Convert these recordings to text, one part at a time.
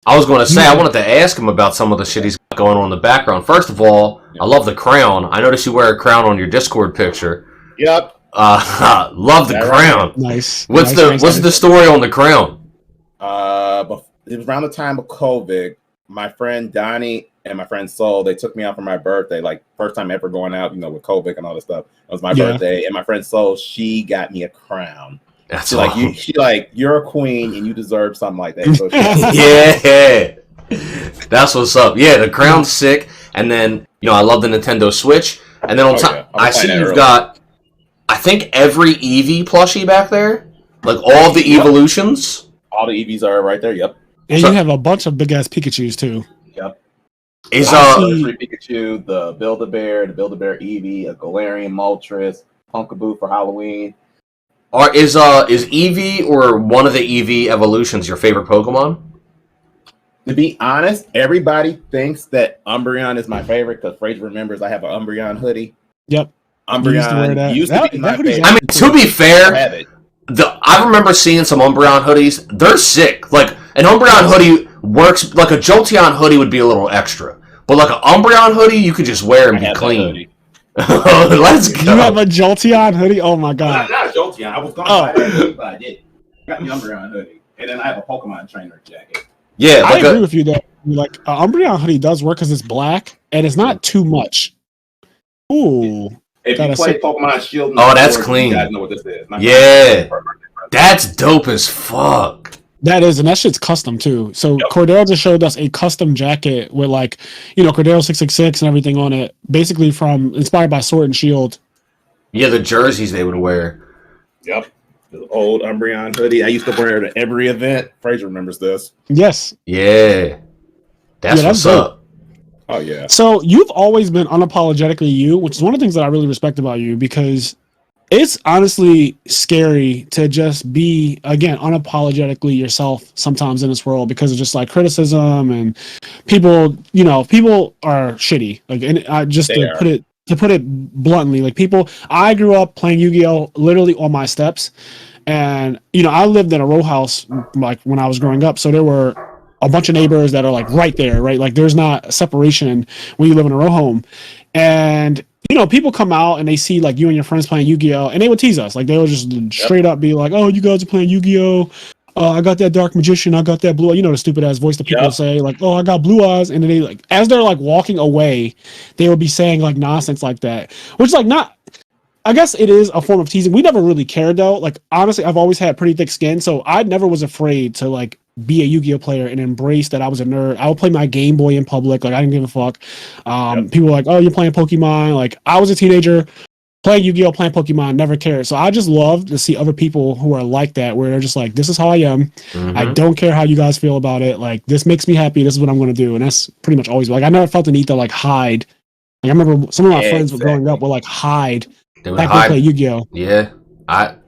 I was going to say, I wanted to ask him about some of the shit he's got going on in the background. First of all, I love the crown. I noticed you wear a crown on your Discord picture. Yep. Love the crown. Right? Nice. What's the story on the crown? It was around the time of COVID. My friend Donnie and my friend Sol, they took me out for my birthday, like first time ever going out, with COVID and all this stuff. It was my birthday, and my friend Sol, she got me a crown. That's you're a queen and you deserve something like that. So that's what's up. Yeah, the crown's sick, and then I love the Nintendo Switch, and then on top, I see you've got, I think every Eevee plushie back there, like all the evolutions. All the Eevees are right there. Yep. And you have a bunch of big ass Pikachus too. Yep. Is Pikachu, the Build-A-Bear, Eevee, a Galarian Moltres, Punkaboo for Halloween. Is Eevee or one of the Eevee evolutions your favorite Pokemon? To be honest, everybody thinks that Umbreon is my favorite because Fraser remembers I have an Umbreon hoodie. Yep. Umbreon used to be my favorite. I mean, to be fair, I remember seeing some Umbreon hoodies. They're sick. Like, an Umbreon hoodie works, like a Jolteon hoodie would be a little extra. But like an Umbreon hoodie, you could just wear and be clean. Let's go. You have a Jolteon hoodie? Oh my god. Not a Jolteon. I was going to buy that hoodie, but I didn't. I got the Umbreon hoodie. And then I have a Pokemon trainer jacket. Yeah, I agree with you though. Like, an Umbreon hoodie does work because it's black and it's not too much. Ooh. If you play Pokemon Shield, that's clean. You guys know what this is. That's dope as fuck. That is, and that shit's custom too. So Cordero just showed us a custom jacket with Cordero666 and everything on it, basically inspired by Sword and Shield. Yeah, the jerseys they would wear. Yep. The old Umbreon hoodie. I used to wear it at every event. Fraser remembers this. Yes. Yeah. That's what's up. Oh, yeah. So you've always been unapologetically you, which is one of the things that I really respect about you, because it's honestly scary to just be, again, unapologetically yourself sometimes in this world because of just like criticism and people are shitty. Like, and to put it bluntly, like I grew up playing Yu-Gi-Oh! Literally on my steps. And, I lived in a row house like when I was growing up. So there were a bunch of neighbors that are like right there, right? Like there's not a separation when you live in a row home. And, people come out and they see like you and your friends playing Yu-Gi-Oh! And they would tease us. Like they would just straight up be like, oh, you guys are playing Yu-Gi-Oh! I got that dark magician. I got that blue. The stupid ass voice that people say like, oh, I got blue eyes. And then they like, as they're like walking away, they would be saying like nonsense like that, which is like not, I guess it is a form of teasing. We never really cared though. Like, honestly, I've always had pretty thick skin. So I never was afraid to like be a Yu-Gi-Oh player and embrace that I was a nerd. I would play my Game Boy in public. Like I didn't give a fuck. People were like, oh, you're playing Pokemon. Like I was a teenager playing Yu-Gi-Oh, playing Pokemon, never cared. So I just love to see other people who are like that, where they're just like, this is how I am. Mm-hmm. I don't care how you guys feel about it. Like this makes me happy. This is what I'm going to do. And that's pretty much always like, I never felt the need to like hide. Like I remember some of my friends growing up would like hide. They would hide. Play Yu-Gi-Oh. Yeah.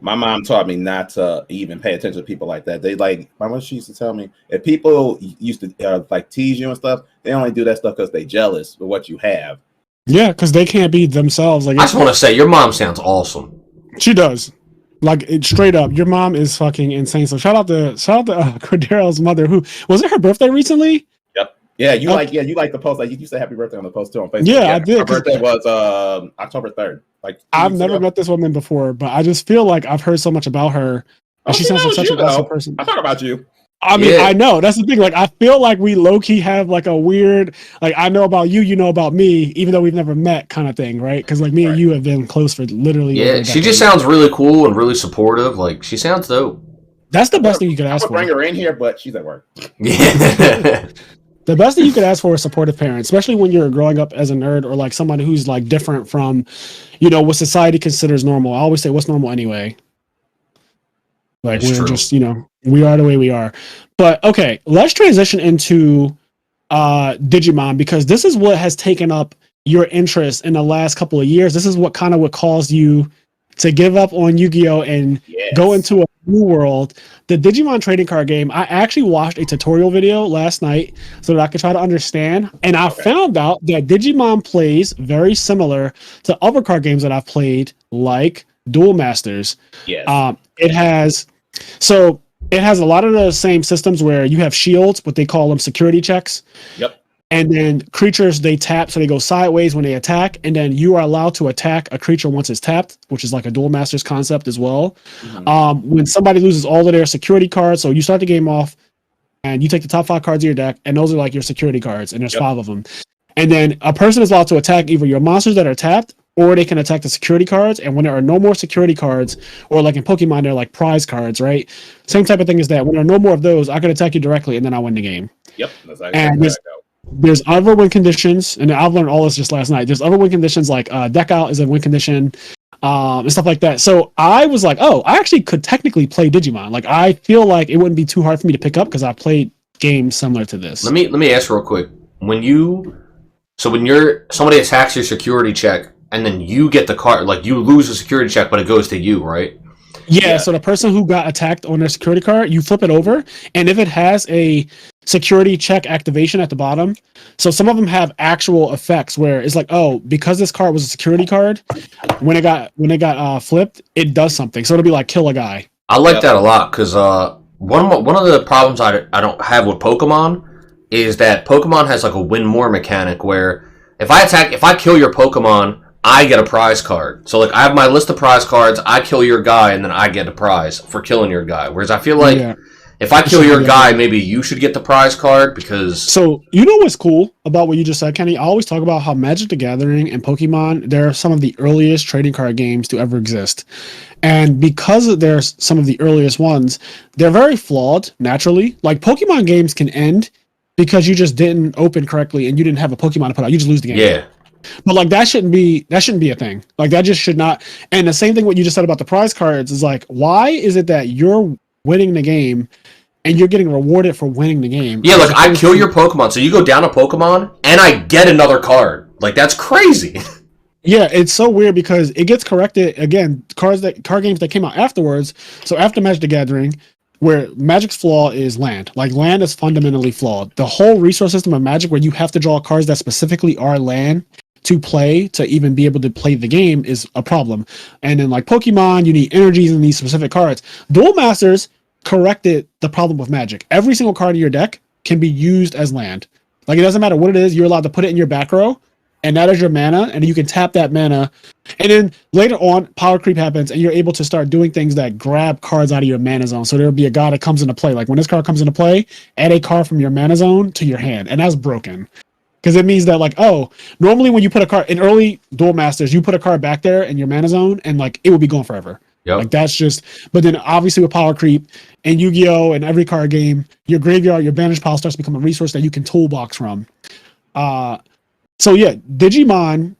My mom taught me not to even pay attention to people like that. They like, my mom, she used to tell me, if people used to like tease you and stuff, they only do that stuff because they jealous of what you have. Yeah, because they can't be themselves. Like I just want to say, your mom sounds awesome. She does. Like straight up, your mom is fucking insane. So shout out to Cordero's mother. Who was it? Her birthday recently? Yep. Yeah, you like the post. Like you said happy birthday on the post too on Facebook. Yeah, I did. Her birthday was October 3rd. Like I've never met this woman before, but I just feel like I've heard so much about her. And she sounds like such an awesome person. I talk about you. I mean, I know that's the thing. Like, I feel like we low key have like a weird, like, I know about you, you know about me, even though we've never met, kind of thing, right? Because like me and you have been close for literally. Yeah, she just sounds really cool and really supportive. Like, she sounds dope. That's the best thing you could ask for. Bring her in here, but she's at work. Yeah. The best thing you could ask for is supportive parents, especially when you're growing up as a nerd or like somebody who's like different from, what society considers normal. I always say, what's normal anyway? Like we're just, we are the way we are. But okay, let's transition into Digimon, because this is what has taken up your interest in the last couple of years. This is what caused you to give up on Yu-Gi-Oh and go into a new world. The Digimon trading card game, I actually watched a tutorial video last night so that I could try to understand. And I found out that Digimon plays very similar to other card games that I've played, like Duel Masters. Yes. It has, so It has a lot of the same systems where you have shields, but they call them security checks. Yep. And then creatures, they tap, so they go sideways when they attack. And then you are allowed to attack a creature once it's tapped, which is like a Duel Masters concept as well. When somebody loses all of their security cards, so you start the game off and you take the top 5 cards of your deck, and those are like your security cards, and there's 5 of them. And then a person is allowed to attack either your monsters that are tapped, or they can attack the security cards. And when there are no more security cards, or like in Pokemon, they're like prize cards, right? Same type of thing as that. When there are no more of those, I can attack you directly, and then I win the game. Yep. That's and there's other win conditions, and I've learned all this just last night. There's other win conditions like deck out is a win condition, and stuff like that. So I was like, oh, I actually could technically play Digimon. Like, I feel like it wouldn't be too hard for me to pick up because I've played games similar to this. Let me ask real quick. When somebody attacks your security check and then you get the card, like you lose a security check, but it goes to you, right? Yeah, so the person who got attacked on their security card, you flip it over, and if it has a security check activation at the bottom, so some of them have actual effects where it's like, oh, because this card was a security card, when it got flipped, it does something. So it'll be like kill a guy. I like that a lot because one of the problems I don't have with Pokemon is that Pokemon has like a win more mechanic where if I kill your Pokemon, I get a prize card. So, like, I have my list of prize cards, I kill your guy, and then I get a prize for killing your guy. Whereas I feel like if I kill your guy, maybe you should get the prize card because... So, you know what's cool about what you just said, Kenny? I always talk about how Magic the Gathering and Pokemon, they're some of the earliest trading card games to ever exist. And because they're some of the earliest ones, they're very flawed, naturally. Like, Pokemon games can end because you just didn't open correctly and you didn't have a Pokemon to put out. You just lose the game. Yeah. But like that shouldn't be a thing. Like that just should not. And the same thing what you just said about the prize cards is like, why is it that you're winning the game and you're getting rewarded for winning the game? Yeah, like I kill your Pokemon, so you go down a Pokemon and I get another card. Like that's crazy. Yeah, it's so weird because it gets corrected again. Card games that came out afterwards. So after Magic the Gathering, where Magic's flaw is land. Like land is fundamentally flawed. The whole resource system of Magic, where you have to draw cards that specifically are land to play to even be able to play the game, is a problem. And then like Pokemon, you need energies in these specific cards. Duel Masters corrected the problem with Magic. Every single card in your deck can be used as land. Like it doesn't matter what it is, you're allowed to put it in your back row, and that is your mana, and you can tap that mana. And then later on, power creep happens, and you're able to start doing things that grab cards out of your mana zone. So there'll be a guy that comes into play. Like when this card comes into play, add a card from your mana zone to your hand, and that's broken. Because it means that, like, oh, normally when you put a card in early Duel Masters, you put a card back there in your mana zone, and like it will be gone forever. Yep. Like that's just. But then obviously with power creep and Yu-Gi-Oh! And every card game, your graveyard, your banish pile starts to become a resource that you can toolbox from. So yeah, Digimon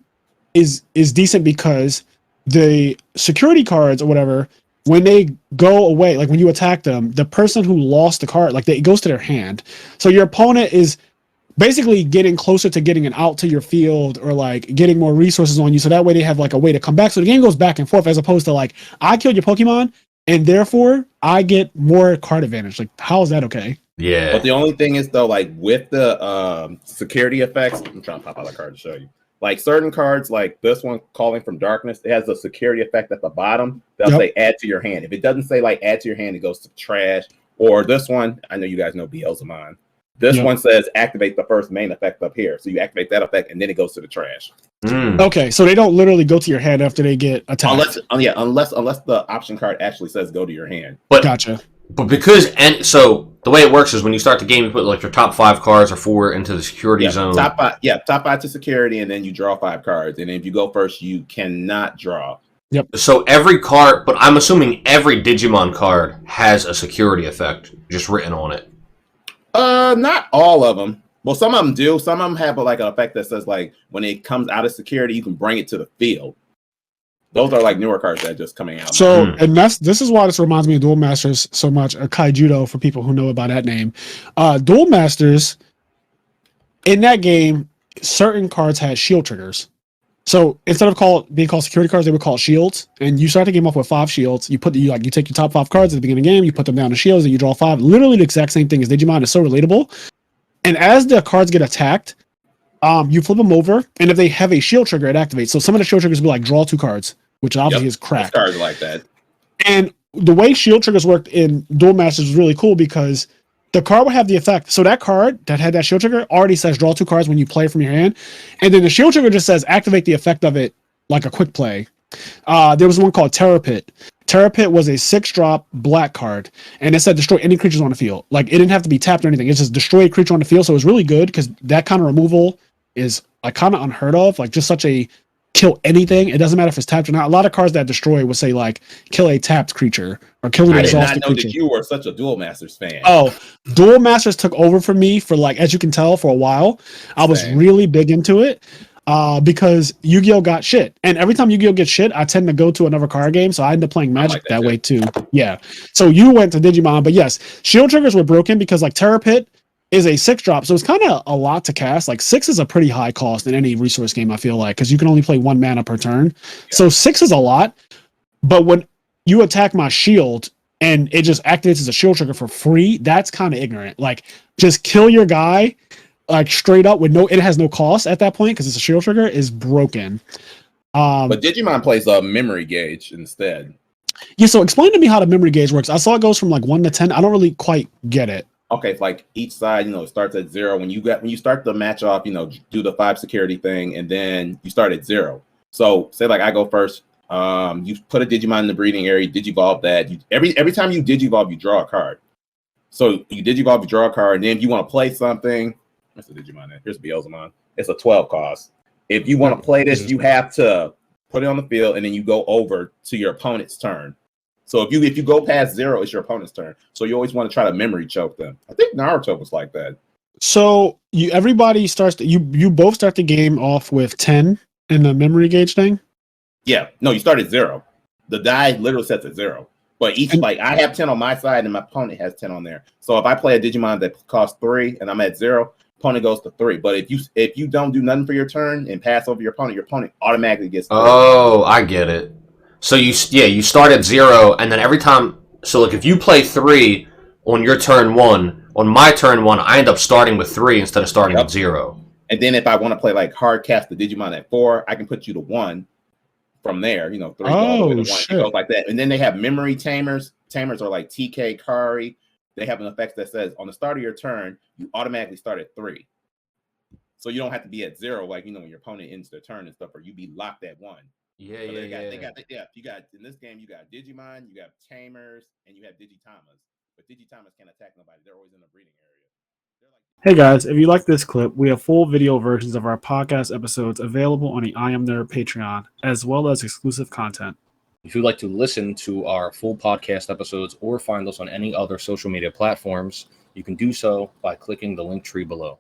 is decent because the security cards or whatever, when they go away, like when you attack them, the person who lost the card, like it goes to their hand. So your opponent is basically getting closer to getting an out to your field or like getting more resources on you, so that way they have like a way to come back. So the game goes back and forth as opposed to like I killed your Pokemon and therefore I get more card advantage. Like how is that okay? Yeah. But the only thing is though, like with the security effects, I'm trying to pop out a card to show you. Like certain cards, like this one, Calling from Darkness, it has a security effect at the bottom. They'll say add to your hand. If it doesn't say like add to your hand, it goes to trash. Or this one, I know you guys know Beelzemon. This one says activate the first main effect up here. So you activate that effect and then it goes to the trash. Okay, so they don't literally go to your hand after they get attacked. Unless the option card actually says go to your hand. But gotcha. But because so the way it works is when you start the game, you put like your top 5 cards or 4 into the security zone. Top 5 to security, and then you draw 5 cards. And if you go first, you cannot draw. Yep. So every card, but I'm assuming every Digimon card has a security effect just written on it. Not all of them. Well, some of them do. Some of them have like an effect that says like when it comes out of security, you can bring it to the field. Those are like newer cards that are just coming out. So, and this is why this reminds me of Duel Masters so much. Kaijudo for people who know about that name. Duel Masters, in that game, certain cards had shield triggers. So instead of being called security cards, they were called shields. And you start the game off with 5 shields. You take your top 5 cards at the beginning of the game, you put them down to shields, and you draw 5. Literally the exact same thing as Digimon. Is so relatable. And as the cards get attacked, you flip them over, and if they have a shield trigger, it activates. So some of the shield triggers will be like draw 2 cards, which obviously is crap. Cards like that. And the way shield triggers worked in Duel Masters was really cool because the card would have the effect. So that card that had that shield trigger already says draw 2 cards when you play from your hand. And then the shield trigger just says activate the effect of it like a quick play. There was one called Terror Pit. Terror Pit was a 6-drop black card, and it said destroy any creatures on the field. Like, it didn't have to be tapped or anything. It's just destroy a creature on the field. So it was really good because that kind of removal is like kind of unheard of. Like, just such a kill anything. It doesn't matter if it's tapped or not. A lot of cards that destroy would say like kill a tapped creature or kill an exhausted creature. I did not know that you were such a Duel Masters fan. Oh, Duel Masters took over for me for, like, as you can tell, for a while. I was really big into it because Yu-Gi-Oh got shit, and every time Yu-Gi-Oh gets shit, I tend to go to another card game. So I end up playing Magic that way too. Yeah. So you went to Digimon, but yes, shield triggers were broken because like Terror Pit is a 6-drop, so it's kind of a lot to cast. Like 6 is a pretty high cost in any resource game, I feel like, because you can only play 1 mana per turn. Yeah. So 6 is a lot, but when you attack my shield and it just activates as a shield trigger for free, that's kind of ignorant. Like, just kill your guy, like straight up with it has no cost at that point because it's a shield trigger, is broken. But Digimon plays a memory gauge instead. Yeah, so explain to me how the memory gauge works. I saw it goes from like 1 to 10. I don't really quite get it. Okay, it's like each side, it starts at 0. When you start the match off, do the 5 security thing, and then you start at 0. So say like I go first, you put a Digimon in the breeding area, Digivolve that. Every time you Digivolve, you draw a card. So you Digivolve, you draw a card, and then if you want to play something, what's the Digimon there? Here's Beelzemon. It's a 12 cost. If you want to play this, you have to put it on the field, and then you go over to your opponent's turn. So if you go past 0, it's your opponent's turn. So you always want to try to memory choke them. I think Naruto was like that. So everybody starts you both start the game off with 10 in the memory gauge thing? Yeah. No, you start at 0. The die literally sets at 0. But I have 10 on my side and my opponent has 10 on there. So if I play a Digimon that costs 3 and I'm at 0, opponent goes to 3. But if you don't do nothing for your turn and pass over your opponent automatically gets 3. Oh, I get it. So you start at 0, and then every time, so like if you play 3 on your turn 1, on my turn 1, I end up starting with 3 instead of starting at 0. And then if I want to play like hard cast the Digimon at 4, I can put you to 1 from there. 3 all the way to 1. It goes like that. And then they have memory tamers. Tamers are like TK, Kari. They have an effect that says on the start of your turn, you automatically start at 3. So you don't have to be at 0, like when your opponent ends their turn and stuff, or you be locked at 1. Yeah. You got in this game, you got Digimon, you got Tamers, and you have Digitamas. But Digitamas can't attack nobody. They're always in the breeding area. Hey guys, if you like this clip, we have full video versions of our podcast episodes available on the I Am Nerd Patreon, as well as exclusive content. If you'd like to listen to our full podcast episodes or find us on any other social media platforms, you can do so by clicking the link tree below.